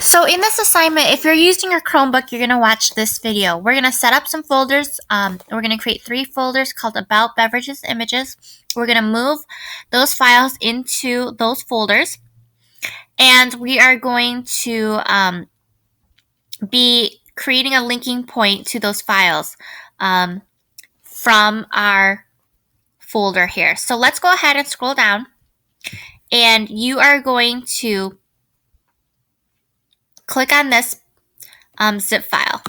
So in this assignment, if you're using your Chromebook, you're going to watch this video. We're going to set up some folders. We're going to create 3 folders called About, Beverages, Images. We're going to move those files into those folders. And we are going to be creating a linking point to those files from our folder here. So let's go ahead and scroll down. And you are going to click on this zip file.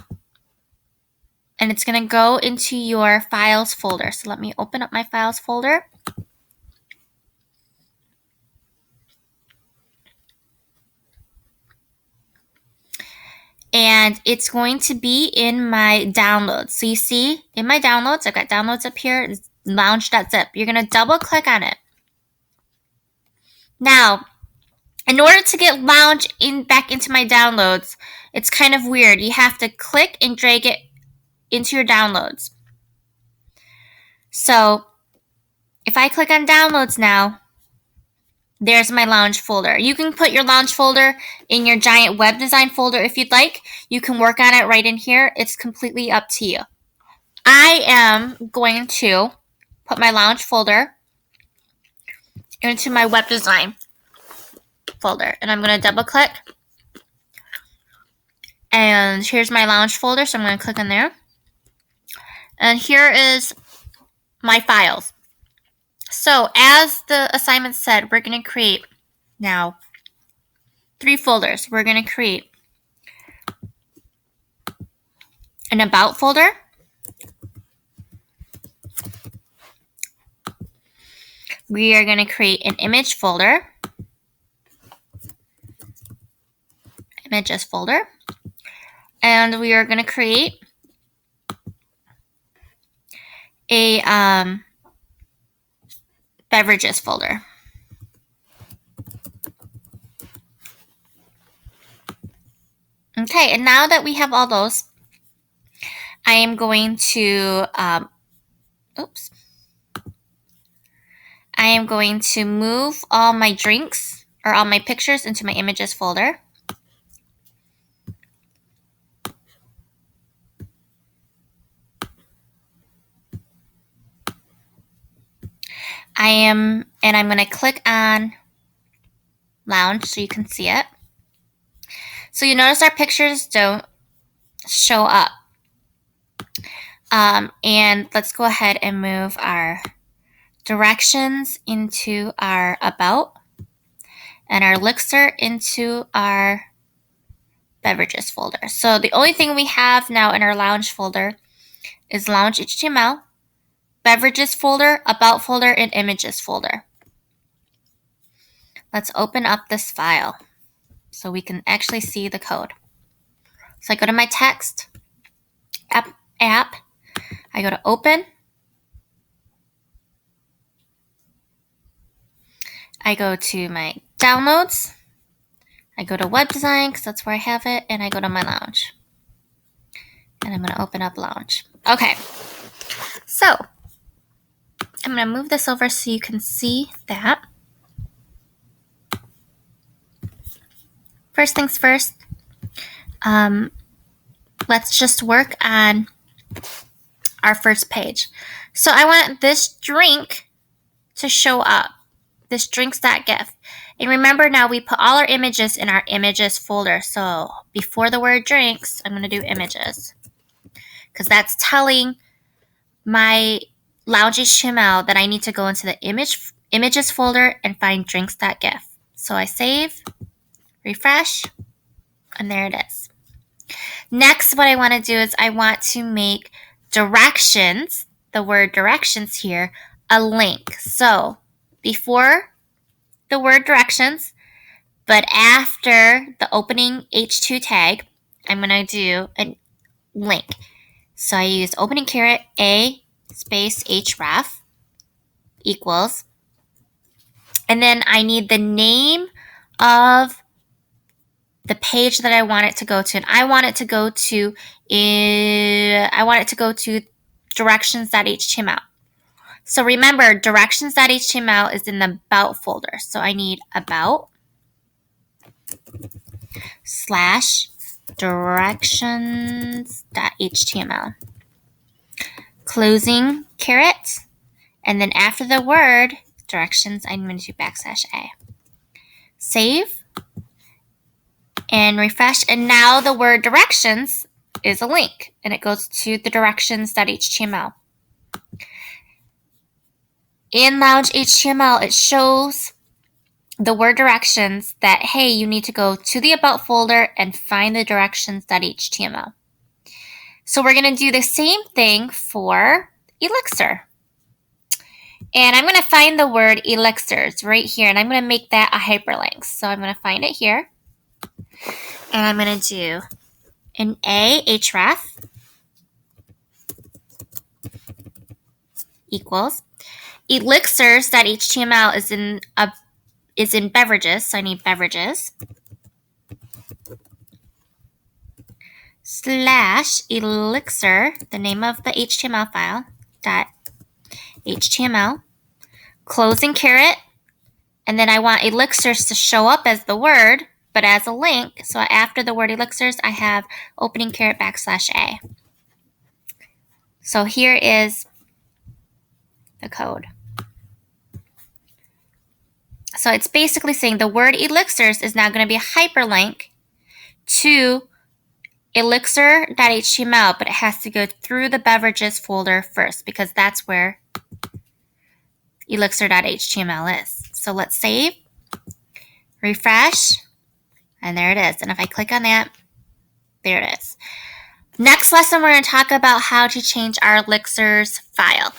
And it's going to go into your files folder. So let me open up my files folder. And it's going to be in my downloads. So you see in my downloads, I've got downloads up here, lounge.zip. You're going to double click on it. Now, in order to get Lounge back into my downloads, it's kind of weird. You have to click and drag it into your downloads. So if I click on downloads now, there's my Lounge folder. You can put your Lounge folder in your giant web design folder if you'd like. You can work on it right in here. It's completely up to you. I am going to put my Lounge folder into my web design folder. And I'm going to double click. And here's my Lounge folder. So I'm going to click on there. And here is my files. So as the assignment said, we're going to create now 3 folders. We're going to create an About folder. We are going to create an Image folder. Images folder. And we are going to create a Beverages folder. Okay, and now that we have all those, I am going to, move all my drinks or all my pictures into my Images folder. I'm going to click on Lounge so you can see it. So you notice our pictures don't show up. And let's go ahead and move our directions into our About and our Elixir into our Beverages folder. So the only thing we have now in our Lounge folder is Lounge HTML, Beverages folder, About folder, and Images folder. Let's open up this file so we can actually see the code. So I go to my text, app, I go to open, I go to my downloads, I go to web design because that's where I have it, and I go to my Lounge. And I'm going to open up Lounge. Okay, so I'm going to move this over so you can see that. First things first, let's just work on our first page. So I want this drink to show up, this drinks.gif. And remember now we put all our images in our Images folder. So before the word drinks, I'm going to do Images because that's telling my Lounge HTML that I need to go into the Images folder and find drinks.gif. So I save, refresh, and there it is. Next, what I want to do is I want to make directions, the word directions here, a link. So before the word directions, but after the opening H2 tag, I'm going to do a link. So I use opening caret A space href equals, and then I need the name of the page that I want it to go to, and I want it to go to directions.html. So remember, directions.html is in the About folder. So I need About. directions.html. Closing caret. And then after the word directions, I'm going to do \A. Save. And refresh. And now the word directions is a link. And it goes to the directions.html. In Lounge HTML, it shows the word directions that, hey, you need to go to the About folder and find the directions.html. So we're going to do the same thing for Elixir. And I'm going to find the word elixirs right here, and I'm going to make that a hyperlink. So I'm going to find it here, and I'm going to do an href equals elixirs.html is in beverages, so I need beverages / elixir, the name of the HTML file, .html, closing caret, and then I want elixirs to show up as the word, but as a link. So after the word elixirs, I have opening caret \A. So here is the code. So it's basically saying the word elixirs is now going to be a hyperlink to elixir.html, but it has to go through the beverages folder first because that's where elixir.html is. So let's save, refresh, and there it is. And if I click on that, there it is. Next lesson, we're going to talk about how to change our elixirs file.